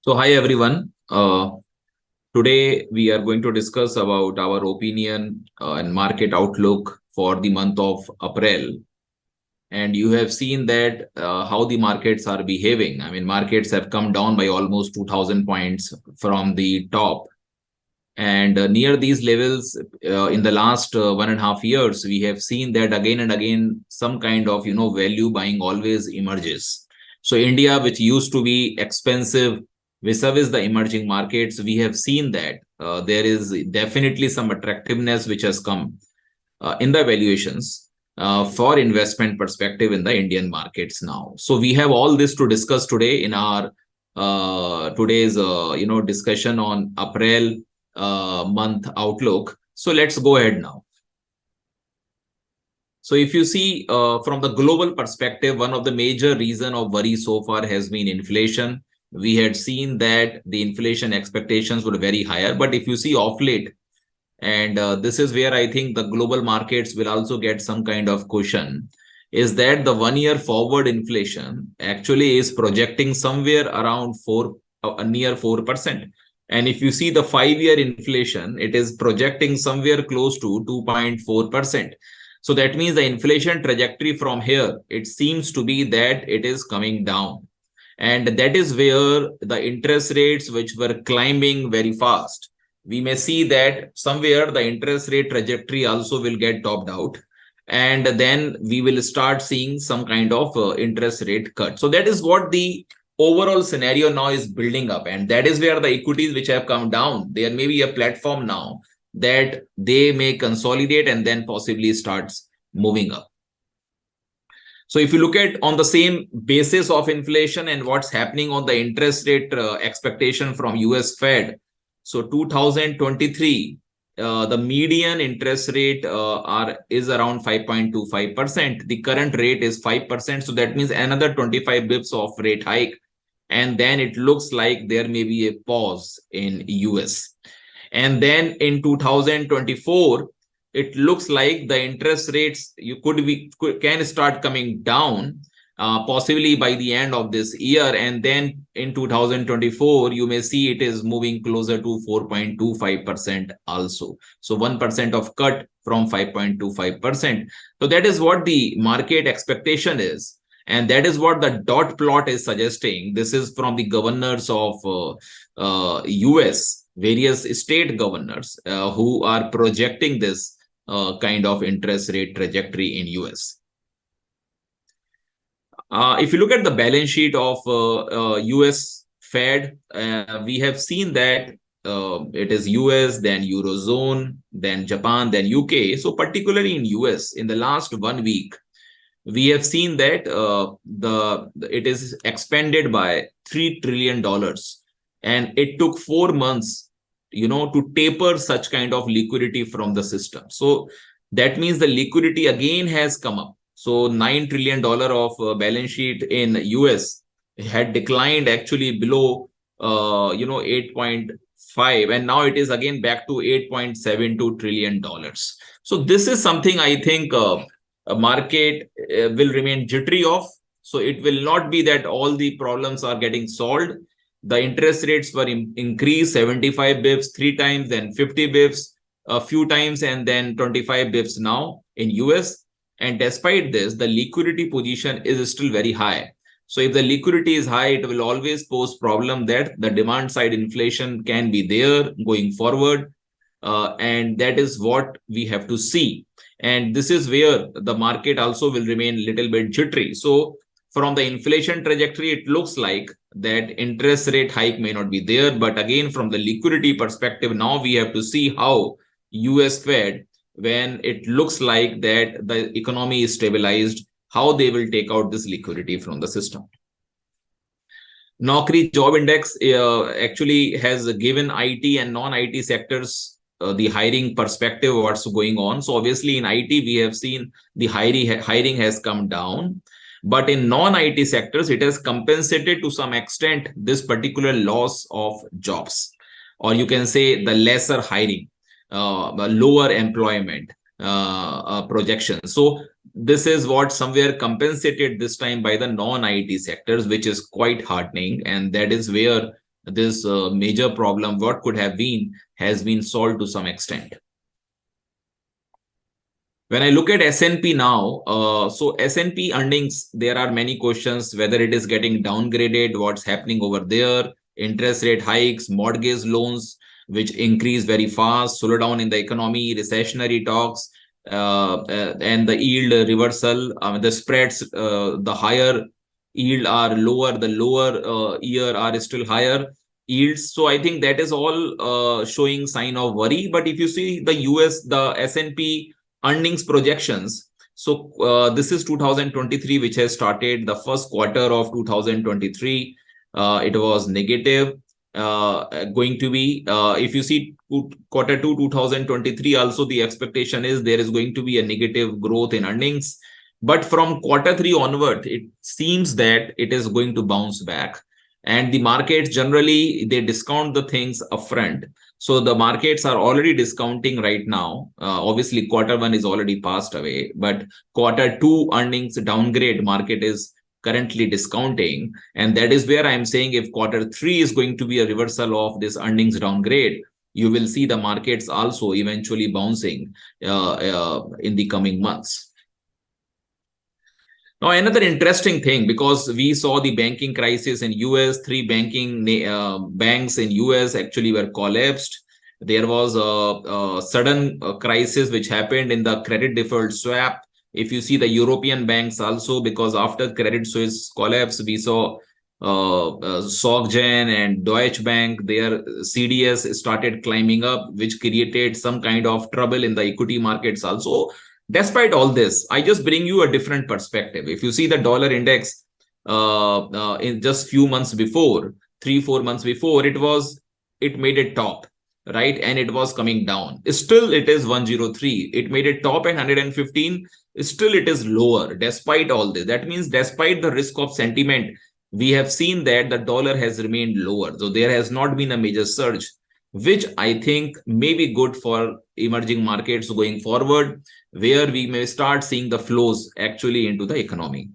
So hi everyone. Today we are going to discuss about our opinion and market outlook for the month of April. And you have seen that how the markets are behaving. I mean, markets have come down by almost 2000 points from the top. And near these levels, in the last 1.5 years, we have seen that again and again, some kind of value buying always emerges. So India, which used to be expensive vis-a-vis the emerging markets, we have seen that there is definitely some attractiveness which has come in the valuations for investment perspective in the Indian markets now. So we have all this to discuss today in our today's discussion on April month outlook. So let's go ahead now. So if you see from the global perspective, one of the major reason of worry so far has been inflation. We had seen that the inflation expectations were very higher, but if you see off late, and this is where I think the global markets will also get some kind of cushion, is that the 1 year forward inflation actually is projecting somewhere around near 4%. And if you see the 5 year inflation, it is projecting somewhere close to 2.4%. So that means the inflation trajectory from here, it seems to be that it is coming down. And that is where the interest rates, which were climbing very fast, we may see that somewhere the interest rate trajectory also will get topped out. And then we will start seeing some kind of interest rate cut. So that is what the overall scenario now is building up. And that is where the equities which have come down, there may be a platform now that they may consolidate and then possibly starts moving up. So if you look at on the same basis of inflation and what's happening on the interest rate expectation from US Fed, so 2023, the median interest rate is around 5.25%. The current rate is 5%. So that means another 25 bips of rate hike. And then it looks like there may be a pause in US. And then in 2024, it looks like the interest rates can start coming down possibly by the end of this year. And then in 2024, you may see it is moving closer to 4.25% also. So 1% of cut from 5.25%. So that is what the market expectation is. And that is what the dot plot is suggesting. This is from the governors of US, various state governors who are projecting this kind of interest rate trajectory in US. If you look at the balance sheet of US Fed, we have seen that it is US, then Eurozone, then Japan, then UK. So particularly in US, in the last 1 week, we have seen that it is expanded by $3 trillion. And it took 4 months to taper such kind of liquidity from the system. So that means the liquidity again has come up. So $9 trillion of balance sheet in US had declined actually below 8.5, and now it is again back to $8.72 trillion. So this is something I think a market will remain jittery of. So it will not be that all the problems are getting solved. The interest rates were increased 75 bips 3 times, then 50 bips a few times, and then 25 bips now in US. And despite this, the liquidity position is still very high. So if the liquidity is high, it will always pose problem that the demand side inflation can be there going forward. And that is what we have to see. And this is where the market also will remain a little bit jittery. So from the inflation trajectory, it looks like that interest rate hike may not be there. But again, from the liquidity perspective, now we have to see how US Fed, when it looks like that the economy is stabilized, how they will take out this liquidity from the system. Naukri job index actually has given IT and non-IT sectors the hiring perspective of what's going on. So obviously in IT, we have seen the hiring has come down. But in non-IT sectors, it has compensated to some extent this particular loss of jobs, or you can say the lesser hiring, lower employment projections. So this is what somewhere compensated this time by the non-IT sectors, which is quite heartening. And that is where this major problem, what could have been, has been solved to some extent. When I look at S&P now, so S&P earnings, there are many questions whether it is getting downgraded, what's happening over there, interest rate hikes, mortgage loans, which increase very fast, slowdown in the economy, recessionary talks, and the yield reversal. The spreads, the higher yield are lower, the lower year are still higher yields. So I think that is all showing sign of worry. But if you see the US, the S&P earnings projections. So this is 2023, which has started the first quarter of 2023. It was negative, going to be. If you see quarter 2 2023, also the expectation is there is going to be a negative growth in earnings. But from quarter 3 onward, it seems that it is going to bounce back. And the markets generally, they discount the things upfront. So the markets are already discounting right now. Obviously, quarter 1 is already passed away, but quarter 2 earnings downgrade market is currently discounting. And that is where I'm saying if quarter 3 is going to be a reversal of this earnings downgrade, you will see the markets also eventually bouncing in the coming months. Now, another interesting thing, because we saw the banking crisis in US, 3 banking banks in US actually were collapsed. There was a sudden crisis which happened in the credit default swap. If you see the European banks also, because after Credit Suisse collapse, we saw SocGen and Deutsche Bank, their CDS started climbing up, which created some kind of trouble in the equity markets also. Despite all this, I just bring you a different perspective. If you see the dollar index in just few months before, 3-4 months before, it made a top, right? And it was coming down. Still, it is 103. It made a top at 115. Still, it is lower despite all this. That means despite the risk of sentiment, we have seen that the dollar has remained lower. So there has not been a major surge, which I think may be good for emerging markets going forward, where we may start seeing the flows actually into the economy.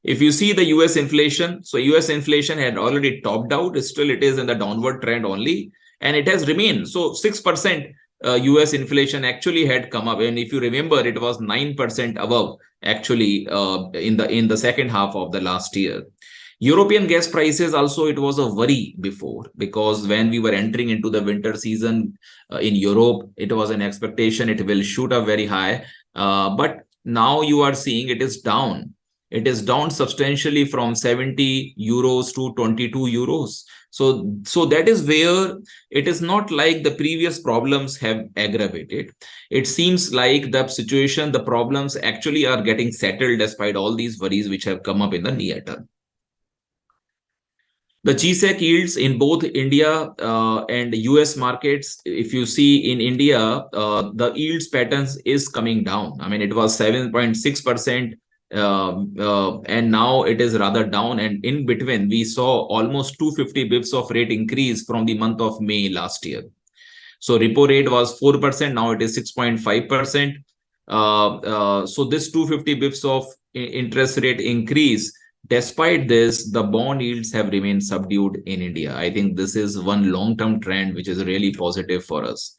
If you see the US inflation, so US inflation had already topped out. Still, it is in the downward trend only, and it has remained. So 6% US inflation actually had come up. And if you remember, it was 9% above actually in the second half of the last year. European gas prices also, it was a worry before, because when we were entering into the winter season in Europe, it was an expectation it will shoot up very high. But now you are seeing it is down. It is down substantially from 70 euros to 22 euros. So that is where it is not like the previous problems have aggravated. It seems like the situation, the problems actually are getting settled despite all these worries which have come up in the near term. The GSEC yields in both India and US markets, if you see in India, the yields patterns is coming down. I mean, it was 7.6%, and now it is rather down. And in between, we saw almost 250 bips of rate increase from the month of May last year. So repo rate was 4%, now it is 6.5%. So this 250 bips of interest rate increase, despite this, the bond yields have remained subdued in India. I think this is one long-term trend which is really positive for us.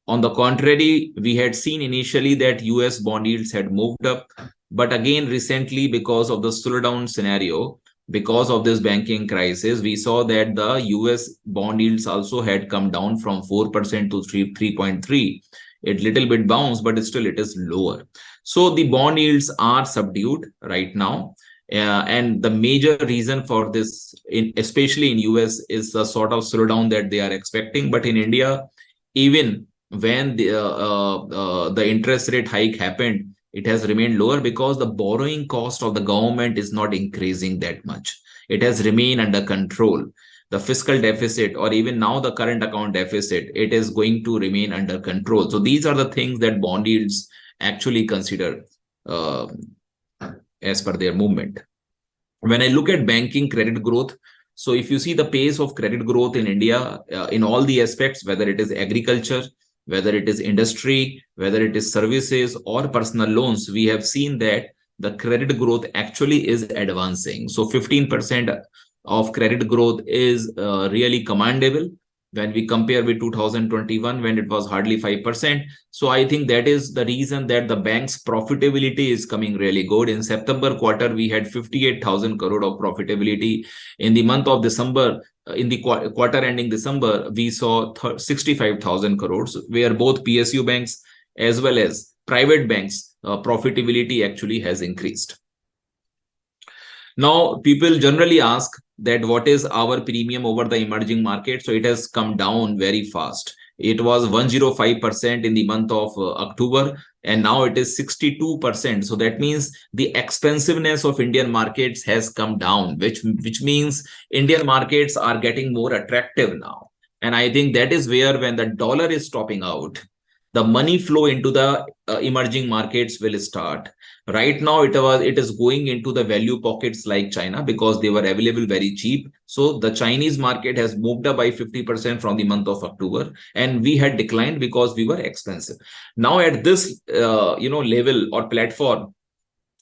On the contrary, we had seen initially that US bond yields had moved up. But again, recently, because of the slowdown scenario, because of this banking crisis, we saw that the US bond yields also had come down from 4% to 3.3%. It little bit bounced, but still it is lower. So the bond yields are subdued right now. And the major reason for this, especially in US, is the sort of slowdown that they are expecting. But in India, even when the interest rate hike happened, it has remained lower because the borrowing cost of the government is not increasing that much. It has remained under control. The fiscal deficit, or even now the current account deficit, it is going to remain under control. So these are the things that bond yields actually consider as per their movement. When I look at banking credit growth, so if you see the pace of credit growth in India, in all the aspects, whether it is agriculture, whether it is industry, whether it is services or personal loans, we have seen that the credit growth actually is advancing. So 15% of credit growth is really commendable when we compare with 2021, when it was hardly 5%. So I think that is the reason that the bank's profitability is coming really good. In September quarter, we had 58,000 crore of profitability. In the month of December, in the quarter ending December, we saw 65,000 crores, where both PSU banks as well as private banks profitability actually has increased. Now, people generally ask that what is our premium over the emerging market? So it has come down very fast. It was 105% in the month of October, and now it is 62%. So that means the expensiveness of Indian markets has come down, which means Indian markets are getting more attractive now. And I think that is where, when the dollar is topping out, the money flow into the emerging markets will start. Right now, it is going into the value pockets like China, because they were available very cheap. So the Chinese market has moved up by 50% from the month of October, and we had declined because we were expensive. Now at this level or platform,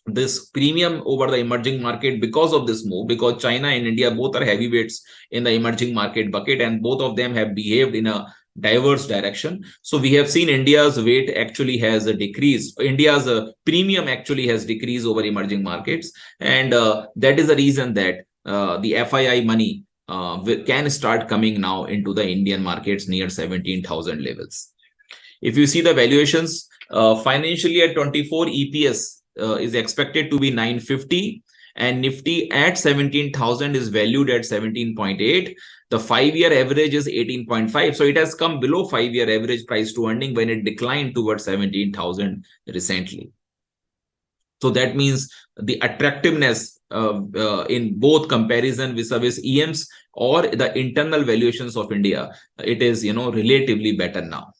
this premium over the emerging market, because of this move, because China and India both are heavyweights in the emerging market bucket, and both of them have behaved in a diverse direction. So we have seen India's weight actually has decreased. India's premium actually has decreased over emerging markets, and that is the reason that the FII money can start coming now into the Indian markets near 17,000 levels. If you see the valuations, financially at 24, EPS is expected to be 950, and Nifty at 17,000 is valued at 17.8. The 5-year average is 18.5. So it has come below 5-year average price to earning when it declined towards 17,000 recently. So that means the attractiveness in both comparison vis-a-vis EMs or the internal valuations of India, it is relatively better now.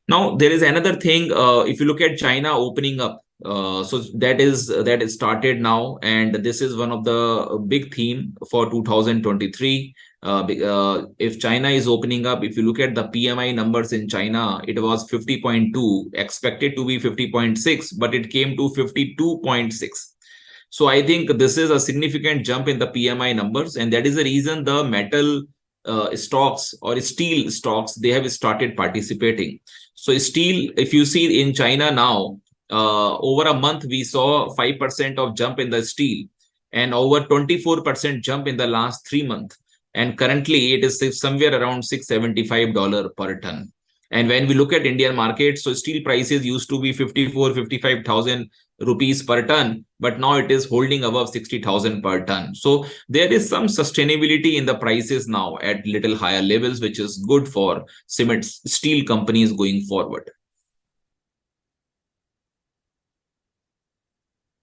Now, there is another thing. If you look at China opening up, so that is started now, and this is one of the big theme for 2023. If China is opening up, if you look at the PMI numbers in China, it was 50.2, expected to be 50.6, but it came to 52.6. So I think this is a significant jump in the PMI numbers, and that is the reason the metal stocks or steel stocks, they have started participating. So steel, if you see in China now, over a month, we saw 5% of jump in the steel, and over 24% jump in the last 3 months. And currently it is somewhere around $675 per ton. And when we look at Indian market, so steel prices used to be 55,000 rupees per ton, but now it is holding above 60,000 per ton. So there is some sustainability in the prices now at little higher levels, which is good for cement steel companies going forward.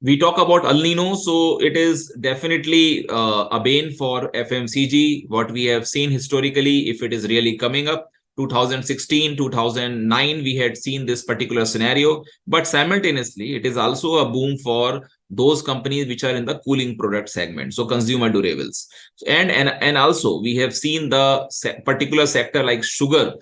We talk about El Nino, so it is definitely a bane for FMCG. What we have seen historically, if it is really coming up, 2016, 2009, we had seen this particular scenario, but simultaneously, it is also a boom for those companies which are in the cooling product segment, so consumer durables. And also, we have seen the particular sector like sugar,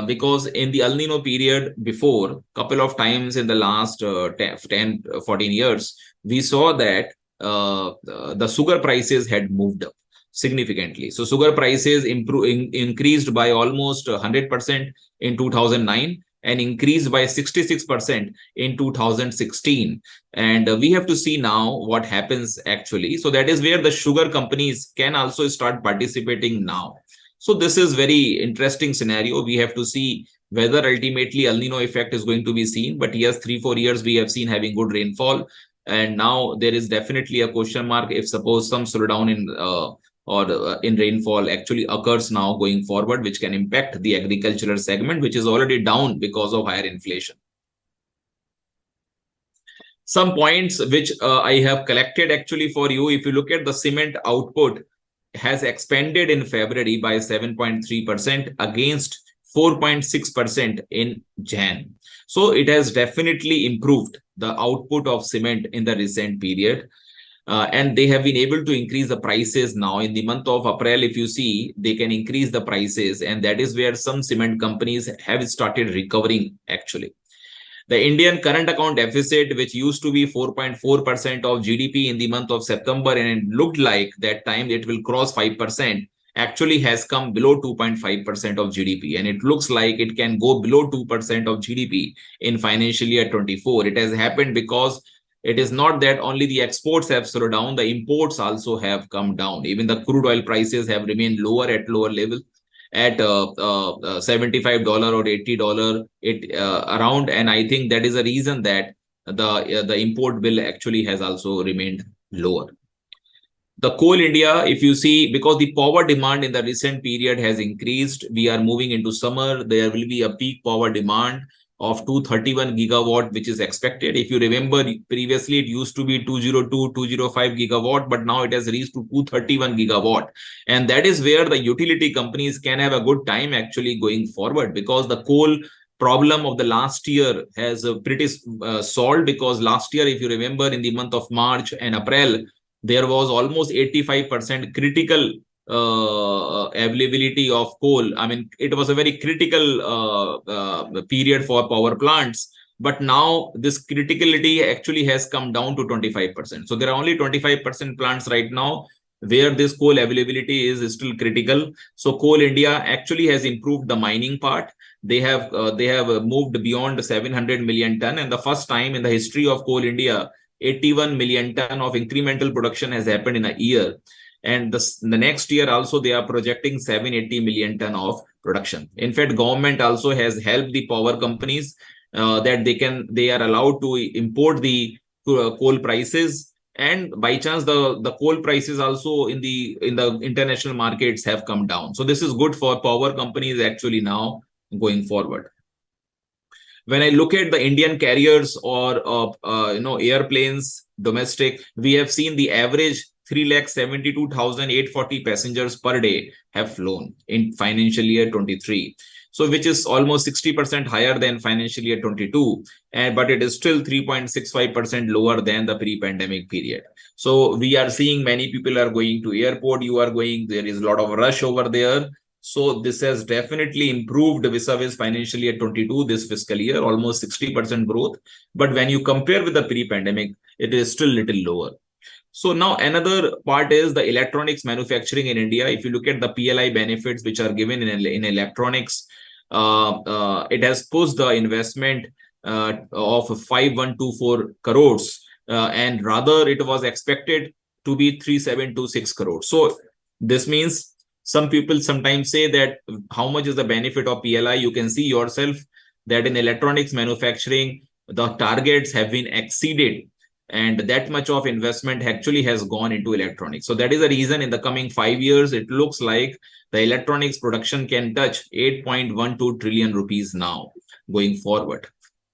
because in the El Nino period before, couple of times in the last 10, 14 years, we saw that the sugar prices had moved up significantly. So sugar prices increased by almost 100% in 2009 and increased by 66% in 2016. And we have to see now what happens actually. So that is where the sugar companies can also start participating now. So this is very interesting scenario. We have to see whether ultimately El Nino effect is going to be seen. But yes, 3-4 years we have seen having good rainfall. And now there is definitely a question mark if suppose some slowdown in rainfall actually occurs now going forward, which can impact the agricultural segment, which is already down because of higher inflation. Some points which I have collected actually for you. If you look at the cement output, has expanded in February by 7.3% against 4.6% in Jan. So it has definitely improved the output of cement in the recent period. And they have been able to increase the prices now. In the month of April, if you see, they can increase the prices, and that is where some cement companies have started recovering actually. The Indian current account deficit, which used to be 4.4% of GDP in the month of September, and it looked like that time it will cross 5%, actually has come below 2.5% of GDP. And it looks like it can go below 2% of GDP in financial year 24. It has happened because it is not that only the exports have slowed down, the imports also have come down. Even the crude oil prices have remained lower at lower level at $75 or $80 around. And I think that is a reason that the import bill actually has also remained lower. The Coal India, if you see, because the power demand in the recent period has increased, we are moving into summer, there will be a peak power demand of 231 gigawatt, which is expected. If you remember, previously it used to be 202, 205 gigawatt, but now it has reached to 231 gigawatt. And that is where the utility companies can have a good time actually going forward, because the coal problem of the last year has pretty solved. Because last year, if you remember, in the month of March and April, there was almost 85% critical availability of coal. I mean, it was a very critical period for power plants. But now this criticality actually has come down to 25%. So there are only 25% plants right now where this coal availability is still critical. So Coal India actually has improved the mining part. They have moved beyond 700 million ton, and the first time in the history of Coal India, 81 million ton of incremental production has happened in a year. And the next year also they are projecting 780 million ton of production. In fact, government also has helped the power companies that they are allowed to import the coal prices. And by chance, the coal prices also in the international markets have come down. So this is good for power companies actually now going forward. When I look at the Indian carriers or airplanes, domestic, we have seen the average 3,72,840 passengers per day have flown in financial year 23. So which is almost 60% higher than financial year 22, but it is still 3.65% lower than the pre-pandemic period. So we are seeing many people are going to airport. You are going, there is a lot of rush over there. So this has definitely improved vis-a-vis financial year 22, this fiscal year, almost 60% growth. But when you compare with the pre-pandemic, it is still little lower. So now another part is the electronics manufacturing in India. If you look at the PLI benefits which are given in electronics, it has pushed the investment of 5124 crores, and rather it was expected to be 3726 crores. So this means some people sometimes say that how much is the benefit of PLI? You can see yourself that in electronics manufacturing, the targets have been exceeded, and that much of investment actually has gone into electronics. So that is the reason in the coming 5 years, it looks like the electronics production can touch 8.12 trillion rupees now going forward.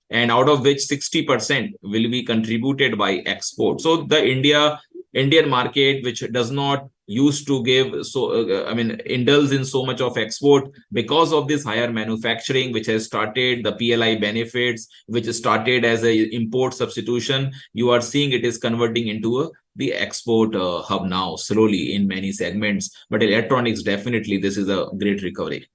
And out of which 60% will be contributed by export. So the Indian market, which does not used to give indulge in so much of export, because of this higher manufacturing which has started, the PLI benefits which started as a import substitution, you are seeing it is converting into the export hub now slowly in many segments. But electronics, definitely this is a great recovery.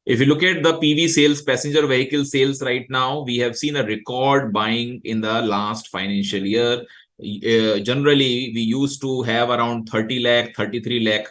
If you look at the PV sales, passenger vehicle sales right now, we have seen a record buying in the last financial year. Generally, we used to have around 30 lakh, 33 lakh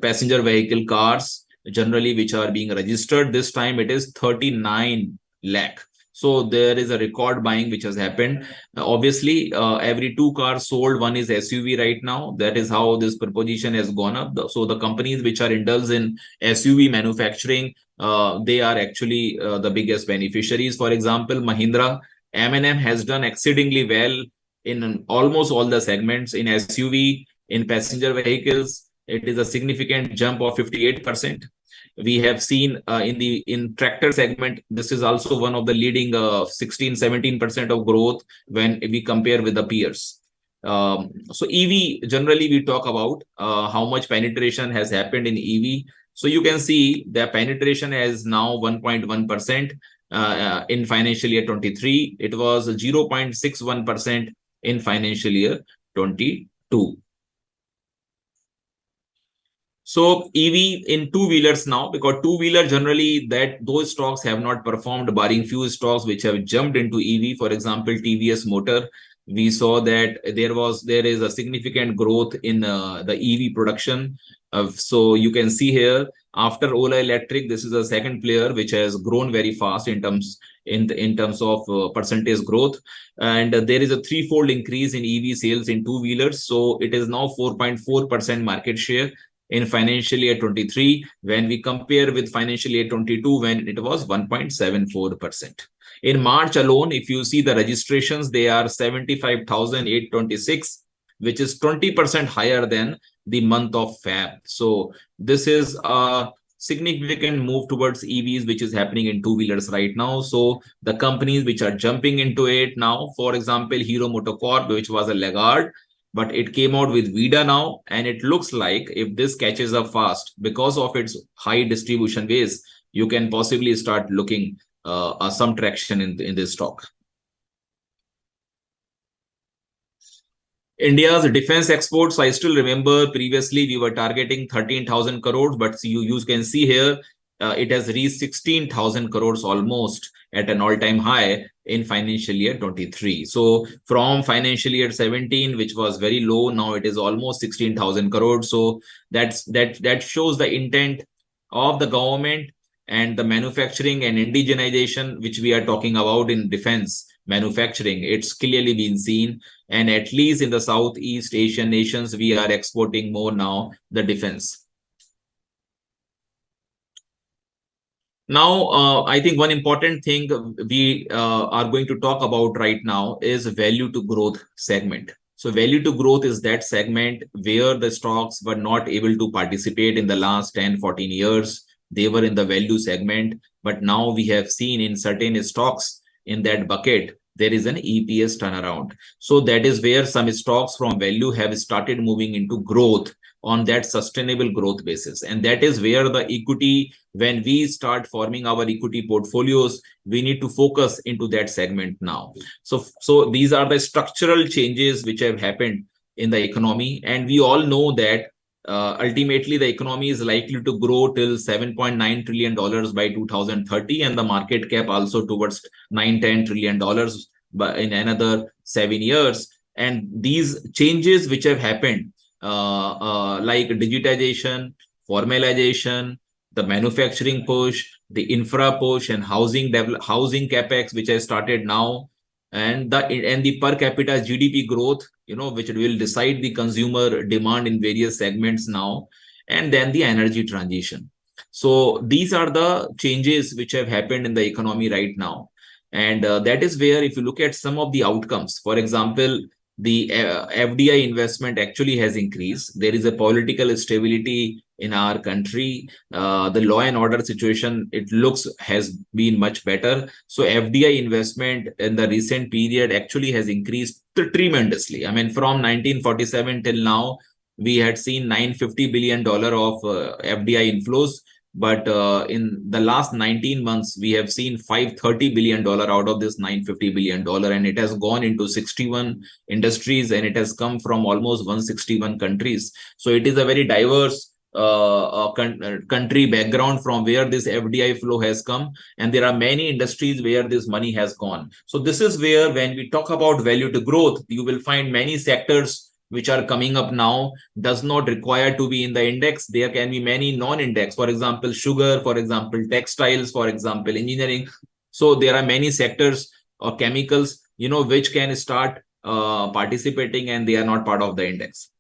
passenger vehicle cars, generally, which are being registered. This time it is 39 lakh. So there is a record buying which has happened. Obviously, every 2 cars sold, one is SUV right now. That is how this proposition has gone up. So the companies which are indulged in SUV manufacturing, they are actually the biggest beneficiaries. For example, Mahindra M&M has done exceedingly well in almost all the segments. In SUV, in passenger vehicles, it is a significant jump of 58%. We have seen in tractor segment, this is also one of the leading 16-17% of growth when we compare with the peers. So EV, generally we talk about how much penetration has happened in EV. So you can see the penetration is now 1.1%. In financial year 23, it was 0.61% in financial year 22. So EV in two-wheelers now, because two-wheeler generally those stocks have not performed, barring few stocks which have jumped into EV. For example, TVS Motor, we saw that there is a significant growth in the EV production. So you can see here, after Ola Electric, this is the second player which has grown very fast in terms of percentage growth, and there is a threefold increase in EV sales in two-wheelers. So it is now 4.4% market share in financial year 23, when we compare with financial year 22, when it was 1.74%. In March alone, if you see the registrations, they are 75,826, which is 20% higher than the month of Feb. So this is a significant move towards EVs, which is happening in two-wheelers right now. So the companies which are jumping into it now, for example, Hero MotoCorp, which was a laggard, but it came out with VIDA now, and it looks like if this catches up fast because of its high distribution base, you can possibly start looking some traction in this stock. India's defense exports, I still remember previously we were targeting 13,000 crores, but you can see here it has reached 16,000 crores almost at an all-time high in financial year 23. So from financial year 17, which was very low, now it is almost 16,000 crores. So that shows the intent of the government and the manufacturing and indigenization, which we are talking about in defense manufacturing. It's clearly been seen. And at least in the Southeast Asian nations, we are exporting more now the defense. Now, I think one important thing we are going to talk about right now is value to growth segment. So value to growth is that segment where the stocks were not able to participate in the last 10, 14 years. They were in the value segment, but now we have seen in certain stocks in that bucket, there is an EPS turnaround. So that is where some stocks from value have started moving into growth on that sustainable growth basis. And that is where the equity, when we start forming our equity portfolios, we need to focus into that segment now. So these are the structural changes which have happened in the economy. And we all know that ultimately the economy is likely to grow till $7.9 trillion by 2030, and the market cap also towards $9-10 trillion in another 7 years. And these changes which have happened, like digitization, formalization, the manufacturing push, the infra push, and housing capex, which has started now, and the per capita GDP growth, which will decide the consumer demand in various segments now, and then the energy transition. So these are the changes which have happened in the economy right now. And that is where, if you look at some of the outcomes, for example, the FDI investment actually has increased. There is a political stability in our country. The law and order situation, it looks, has been much better. So FDI investment in the recent period actually has increased tremendously. I mean, from 1947 till now, we had seen $950 billion of FDI inflows. But in the last 19 months, we have seen $530 billion out of this $950 billion, and it has gone into 61 industries, and it has come from almost 161 countries. So it is a very diverse country background from where this FDI flow has come, and there are many industries where this money has gone. So this is where, when we talk about value to growth, you will find many sectors which are coming up now, does not require to be in the index. There can be many non-index, for example, sugar, for example, textiles, for example, engineering. So there are many sectors or chemicals, which can start participating, and they are not part of the index.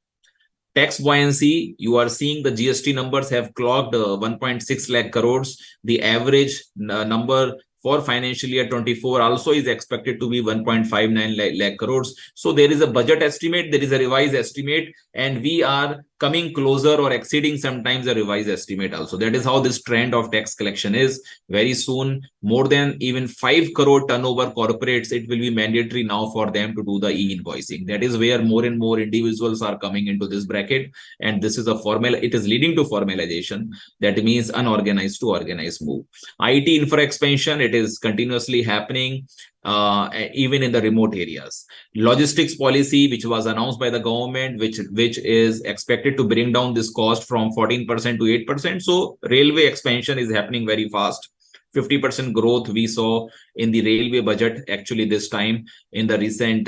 Tax buoyancy, you are seeing the GST numbers have clocked 1.6 lakh crores. The average number for financial year 24 also is expected to be 1.59 lakh crores. So there is a budget estimate, there is a revised estimate, and we are coming closer or exceeding sometimes a revised estimate also. That is how this trend of tax collection is. Very soon, more than even 5 crore turnover corporates, it will be mandatory now for them to do the e-invoicing. That is where more and more individuals are coming into this bracket, and this is it is leading to formalization. That means unorganized to organized move. IT infra expansion, it is continuously happening. even in the remote areas. Logistics policy, which was announced by the government, which is expected to bring down this cost from 14% to 8%. So railway expansion is happening very fast. 50% growth we saw in the railway budget actually this time in the recent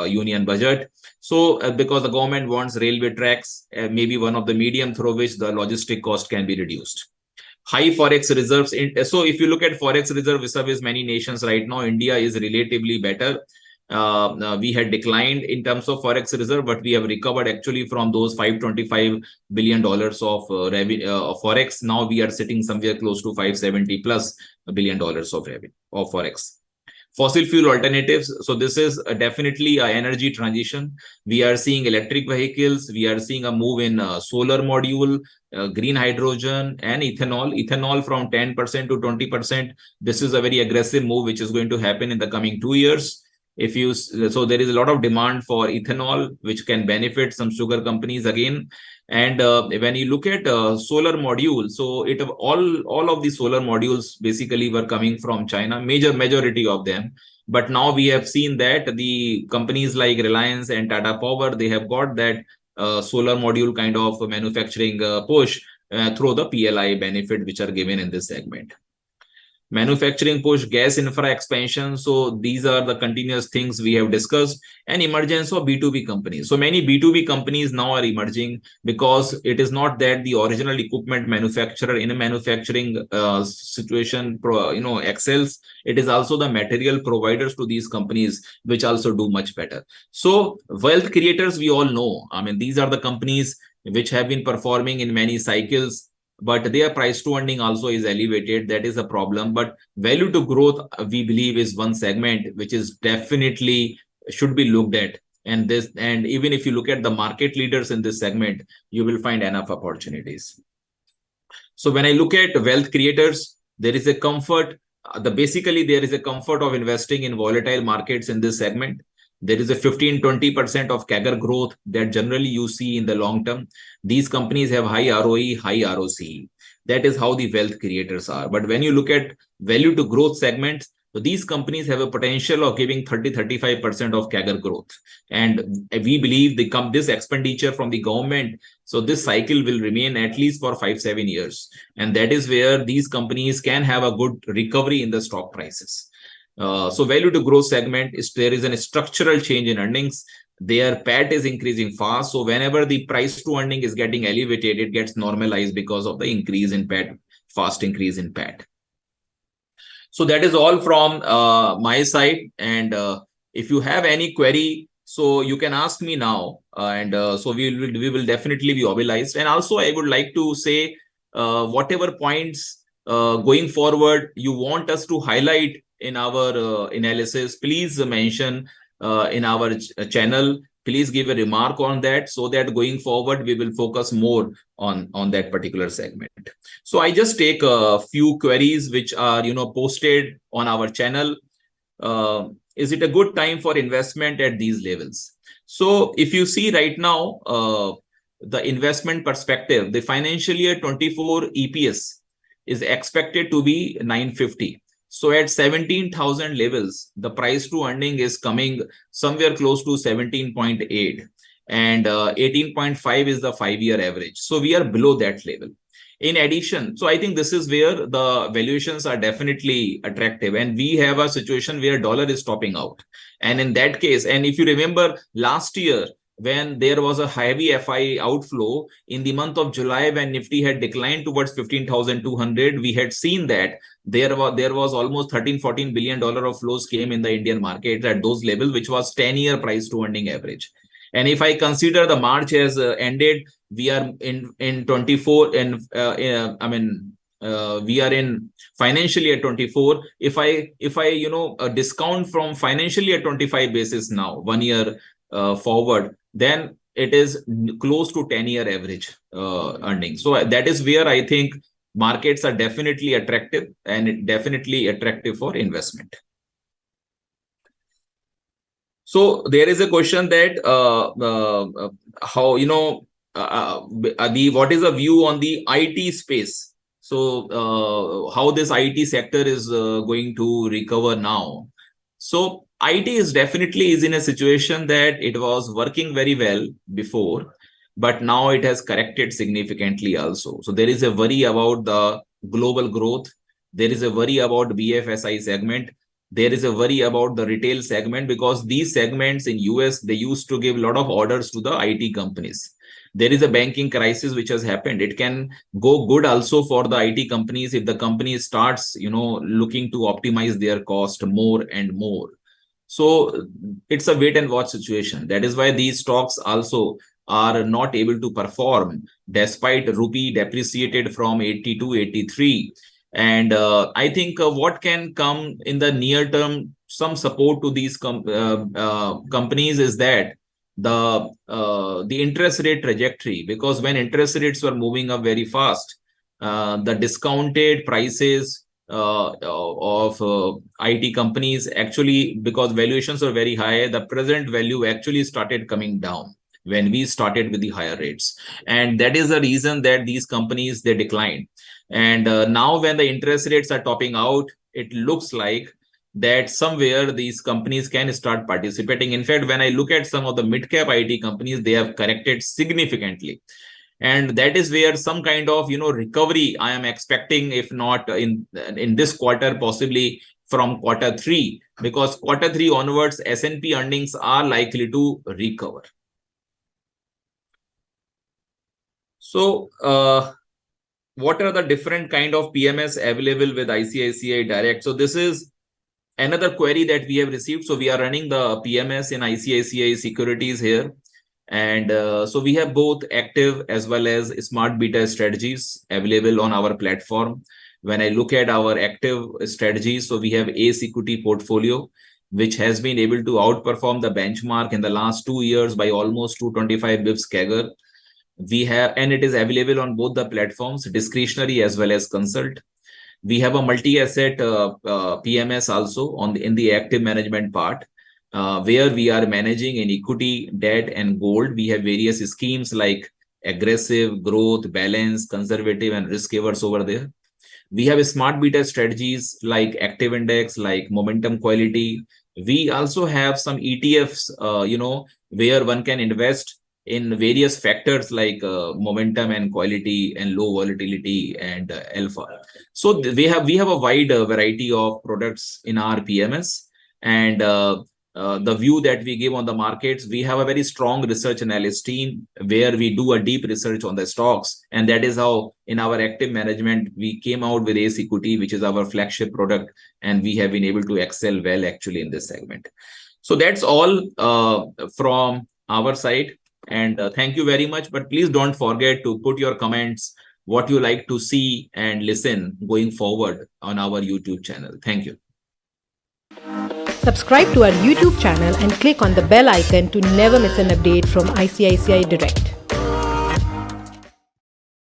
union budget. So because the government wants railway tracks, maybe one of the medium through which the logistic cost can be reduced. High forex reserves. So if you look at forex reserve vis-a-vis many nations right now, India is relatively better. We had declined in terms of forex reserve, but we have recovered actually from those $525 billion of revenue of forex. Now we are sitting somewhere close to $570+ billion of revenue of forex. Fossil fuel alternatives. So this is definitely an energy transition. We are seeing electric vehicles. We are seeing a move in solar module, green hydrogen, and ethanol. Ethanol from 10% to 20%. This is a very aggressive move which is going to happen in the coming 2 years. So there is a lot of demand for ethanol, which can benefit some sugar companies again. And when you look at solar modules, so all of the solar modules basically were coming from China, majority of them. But now we have seen that the companies like Reliance and Tata Power, they have got that solar module kind of manufacturing push through the PLI benefit which are given in this segment. Manufacturing push, gas infra expansion. So these are the continuous things we have discussed, and emergence of B2B companies. So many B2B companies now are emerging because it is not that the original equipment manufacturer in a manufacturing situation excels. It is also the material providers to these companies which also do much better. So wealth creators, we all know, I mean, these are the companies which have been performing in many cycles, but their price to earning also is elevated. That is a problem. But value to growth, we believe, is one segment which is definitely should be looked at. And even if you look at the market leaders in this segment, you will find enough opportunities. So when I look at wealth creators, there is a comfort. Basically, there is a comfort of investing in volatile markets in this segment. There is a 15-20% of CAGR growth that generally you see in the long term. These companies have high ROE, high ROCE. That is how the wealth creators are. But when you look at value to growth segments, so these companies have a potential of giving 30-35% of CAGR growth. And we believe this expenditure from the government, so this cycle will remain at least for 5-7 years. And that is where these companies can have a good recovery in the stock prices. So value to growth segment there is a structural change in earnings. Their PAT is increasing fast. So whenever the price to earning is getting elevated, it gets normalized because of the increase in PAT, fast increase in PAT. So that is all from my side. And if you have any query, so you can ask me now. So we will definitely be mobilized. And also I would like to say whatever points going forward you want us to highlight in our analysis, please mention in our channel. Please give a remark on that so that going forward we will focus more on that particular segment. So I just take a few queries which are posted on our channel. Is it a good time for investment at these levels? So if you see right now, the investment perspective, the financial year 24 EPS is expected to be 950. So at 17,000 levels, the price to earning is coming somewhere close to 17.8, and 18.5 is the 5-year average. So we are below that level. In addition, so I think this is where the valuations are definitely attractive, and we have a situation where dollar is topping out. And in that case, and if you remember last year, when there was a heavy FI outflow in the month of July, when Nifty had declined towards 15,200, we had seen that there was almost $13-14 billion of flows came in the Indian market at those levels, which was 10-year price to earning average. And if I consider the March has ended, we are in 24, and we are in financial year 24. If I discount from financial year 25 basis now, 1 year forward, then it is close to 10-year average earnings. So that is where I think markets are definitely attractive, and definitely attractive for investment. So there is a question that what is the view on the IT space? So how this IT sector is going to recover now? So IT is definitely is in a situation that it was working very well before, but now it has corrected significantly also. So there is a worry about the global growth. There is a worry about BFSI segment. There is a worry about the retail segment, because these segments in US, they used to give a lot of orders to the IT companies. There is a banking crisis which has happened. It can go good also for the IT companies if the company starts, looking to optimize their cost more and more. So it's a wait and watch situation. That is why these stocks also are not able to perform despite rupee depreciated from 80 to 83. And I think what can come in the near term, some support to these companies is that the interest rate trajectory, because when interest rates were moving up very fast, the discounted prices of IT companies, actually, because valuations were very high, the present value actually started coming down when we started with the higher rates. And that is the reason that these companies, they declined. And now when the interest rates are topping out, it looks like that somewhere these companies can start participating. In fact, when I look at some of the mid-cap IT companies, they have corrected significantly. And that is where some kind of recovery I am expecting, if not in this quarter, possibly from Q3, because Q3 onwards S&P earnings are likely to recover. So what are the different kind of PMS available with ICICI Direct? So this is another query that we have received. So we are running the PMS in ICICI Securities here. And so we have both active as well as smart beta strategies available on our platform. When I look at our active strategies, so we have ACE equity portfolio, which has been able to outperform the benchmark in the last 2 years by almost 225 bips CAGR. We have, and it is available on both the platforms, discretionary as well as consult. We have a multi-asset PMS also in the active management part, where we are managing in equity, debt, and gold. We have various schemes like aggressive, growth, balance, conservative, and risk averse over there. We have smart beta strategies like active index, like momentum quality. We also have some ETFs, where one can invest in various factors like momentum and quality and low volatility and alpha. So we have a wide variety of products in our PMS. And the view that we give on the markets, we have a very strong research analyst team where we do a deep research on the stocks. And that is how in our active management, we came out with ACE equity, which is our flagship product. And we have been able to excel well actually in this segment. So that's all from our side. And thank you very much. But please don't forget to put your comments, what you like to see and listen going forward on our YouTube channel. Thank you. Subscribe to our YouTube channel and click on the bell icon to never miss an update from ICICI Direct.